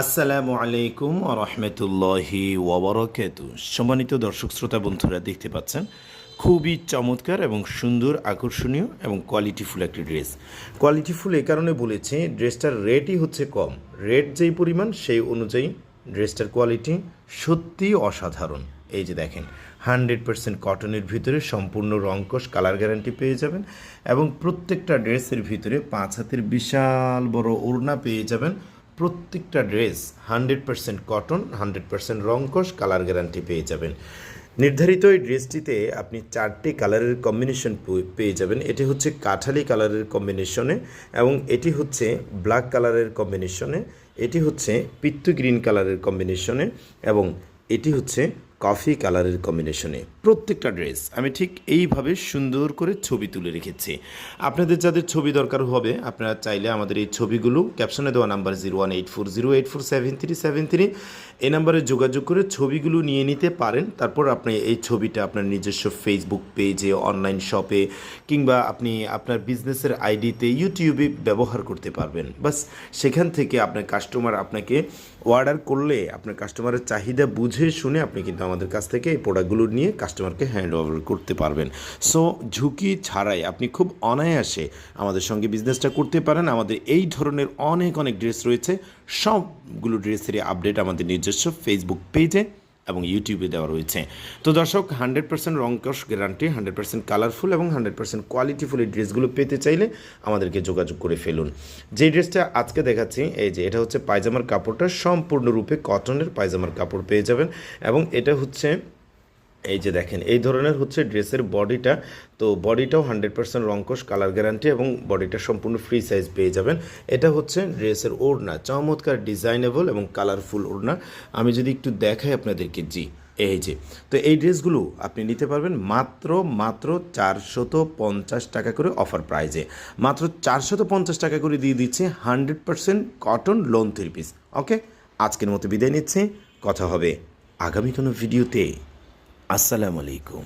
আসসালামু আলাইকুম ওয়া রাহমাতুল্লাহি ওয়া বারাকাতুহু। সম্মানিত দর্শক শ্রোতা বন্ধুরা, দেখতে পাচ্ছেন খুবই চমৎকার এবং সুন্দর, আকর্ষণীয় এবং কোয়ালিটিফুল একটি ড্রেস। কোয়ালিটিফুল এই কারণে বলেছি, ড্রেসটার রেটই হচ্ছে কম। রেট যেই পরিমাণ সেই অনুযায়ী ড্রেসটার কোয়ালিটি সত্যিই অসাধারণ। এই যে দেখেন, 100% কটনের ভিতরে সম্পূর্ণ রংকশ কালার গ্যারান্টি পেয়ে যাবেন এবং প্রত্যেকটা ড্রেসের ভিতরে 5 হাতের বিশাল বড় ওড়না পেয়ে যাবেন। প্রত্যেকটা ড্রেস 100% কটন, 100% রংকশ কালার গ্যারান্টি পেয়ে যাবেন। নির্ধারিত এই ড্রেসটিতে আপনি 4টি কালারের কম্বিনেশন পেয়ে যাবেন। এটি হচ্ছে কাঠালি কালারের কম্বিনেশনে এবং এটি হচ্ছে ব্ল্যাক কালারের কম্বিনেশনে, এটি হচ্ছে পিত্ত গ্রিন কালারের কম্বিনেশনে এবং এটি হচ্ছে কফি কালারের কম্বিনেশনে। প্রত্যেকটা ড্রেস আমি ঠিক এইভাবে সুন্দর করে ছবি তুলে রেখেছি। আপনাদের যাদের ছবি দরকার হবে, আপনারা চাইলে আমাদের এই ছবিগুলো ক্যাপশনে দেওয়া নাম্বার 0184084737 এই নাম্বারে যোগাযোগ করে ছবিগুলো নিয়ে নিতে পারেন। তারপর আপনি এই ছবিটা আপনার নিজস্ব ফেসবুক পেজে, অনলাইন শপে কিংবা আপনি আপনার বিজনেসের আইডিতে, ইউটিউবে ব্যবহার করতে পারবেন। বাস সেখান থেকে আপনার কাস্টমার আপনাকে অর্ডার করলে আপনার কাস্টমারের চাহিদা বুঝে শুনে আপনি কিন্তু আমাদের কাছ থেকে এই প্রোডাক্টগুলো নিয়ে কাস্টমারকে হ্যান্ড ওভার করতে পারবেন। সো ঝুঁকি ছাড়াই আপনি খুব অনায়াসে আমাদের সঙ্গে বিজনেসটা করতে পারেন। আমাদের এই ধরনের অনেক ড্রেস রয়েছে। সবগুলো ড্রেসেরই আপডেট আমাদের নিজস্ব ফেসবুক পেজে এবং ইউটিউবে দেওয়া রয়েছে। তো দর্শক, 100% রংকশ গ্যারান্টি, 100% কালারফুল এবং 100% কোয়ালিটিফুল এই ড্রেসগুলো পেতে চাইলে আমাদেরকে যোগাযোগ করে ফেলুন। যে ড্রেসটা আজকে দেখাচ্ছি, এই যে এটা হচ্ছে পায়জামার কাপড়টা সম্পূর্ণরূপে কটনের পায়জামার কাপড় পেয়ে যাবেন এবং এটা হচ্ছে এই যে দেখেন, এই ধরনের হচ্ছে ড্রেসের বডিটা। তো বডিটাও 100% রংকশ কালার গ্যারান্টি এবং বডিটা সম্পূর্ণ ফ্রি সাইজ পেয়ে যাবেন। এটা হচ্ছে ড্রেসের ওড়না, চমৎকার ডিজাইনেবল এবং কালারফুল ওড়না। আমি যদি একটু দেখাই আপনাদেরকে, জি এই যে, তো এই ড্রেসগুলো আপনি নিতে পারবেন মাত্র 450 টাকা করে অফার প্রাইজে। মাত্র 450 টাকা করে দিয়ে দিচ্ছে 100% কটন লোন 3 পিস। ওকে, আজকের মতো বিদায় নিচ্ছি। কথা হবে আগামী কোনো ভিডিওতে। আসসালামু আলাইকুম।